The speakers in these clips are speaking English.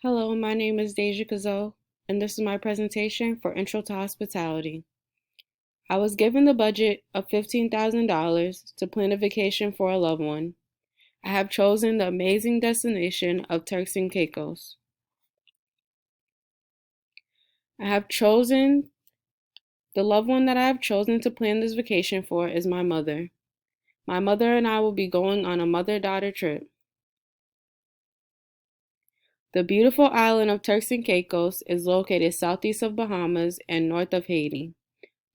Hello, my name is Deja Kazoo, and this is my presentation for Intro to Hospitality. I was given the budget of $15,000 to plan a vacation for a loved one. I have chosen the amazing destination of Turks and Caicos. I have chosen the loved one that I have chosen to plan this vacation for is my mother. My mother and I will be going on a mother-daughter trip. The beautiful island of Turks and Caicos is located southeast of Bahamas and north of Haiti.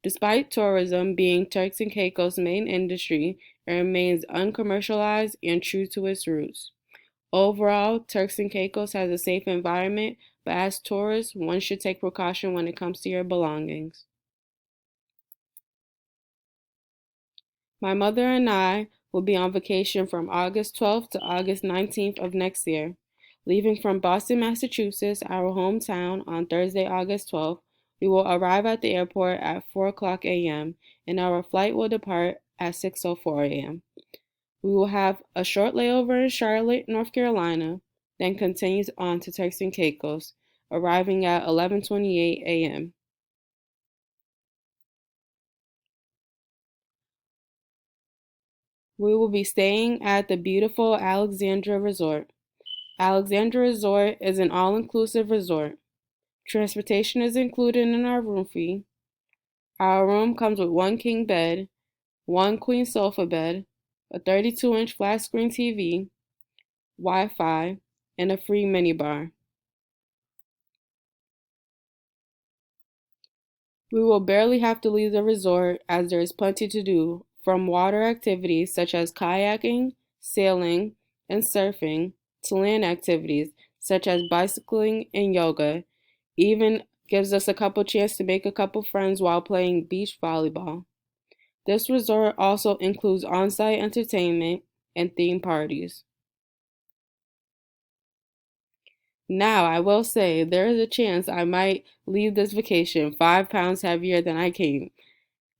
Despite tourism being Turks and Caicos' main industry, it remains uncommercialized and true to its roots. Overall, Turks and Caicos has a safe environment, but as tourists, one should take precaution when it comes to your belongings. My mother and I will be on vacation from August 12th to August 19th of next year. Leaving from Boston, Massachusetts, our hometown, on Thursday, August 12th, we will arrive at the airport at 4 o'clock a.m. and our flight will depart at 6:04 a.m. We will have a short layover in Charlotte, North Carolina, then continue on to Turks and Caicos, arriving at 11:28 a.m. We will be staying at the beautiful Alexandra Resort. Alexandra Resort is an all-inclusive resort. Transportation is included in our room fee. Our room comes with one king bed, one queen sofa bed, a 32-inch flat screen TV, Wi-Fi, and a free minibar. We will barely have to leave the resort as there is plenty to do, from water activities such as kayaking, sailing, and surfing, to land activities such as bicycling and yoga. Even gives us a couple chance to make a couple friends while playing beach volleyball. This resort also includes on-site entertainment and theme parties. Now, I will say there is a chance I might leave this vacation 5 pounds heavier than I came,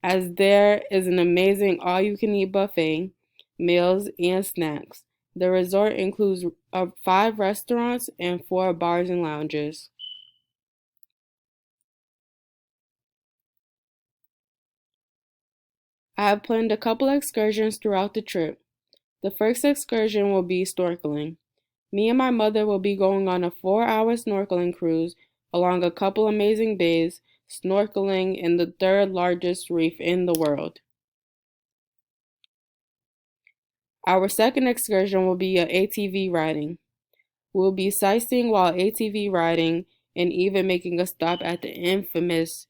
as there is an amazing all-you-can-eat buffet, meals, and snacks. The resort includes 5 restaurants and 4 bars and lounges. I have planned a couple excursions throughout the trip. The first excursion will be snorkeling. Me and my mother will be going on a 4-hour snorkeling cruise along a couple amazing bays, snorkeling in the third largest reef in the world. Our second excursion will be a ATV riding. We'll be sightseeing while ATV riding and even making a stop at the infamous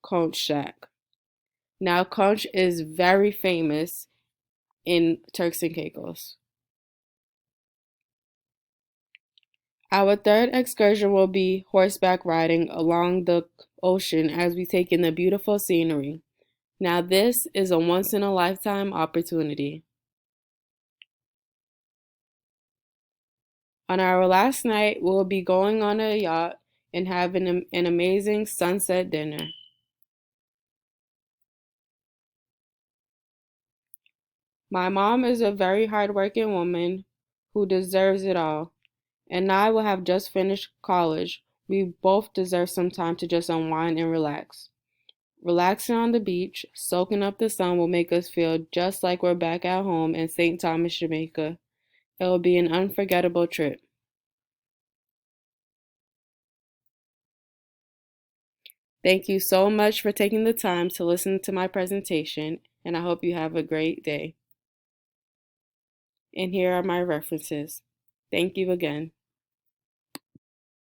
Conch Shack. Now, Conch is very famous in Turks and Caicos. Our third excursion will be horseback riding along the ocean as we take in the beautiful scenery. Now, this is a once in a lifetime opportunity. On our last night, we'll be going on a yacht and having an amazing sunset dinner. My mom is a very hardworking woman who deserves it all, and I will have just finished college. We both deserve some time to just unwind and relax. Relaxing on the beach, soaking up the sun will make us feel just like we're back at home in St. Thomas, Jamaica. It will be an unforgettable trip. Thank you so much for taking the time to listen to my presentation, and I hope you have a great day. And here are my references. Thank you again.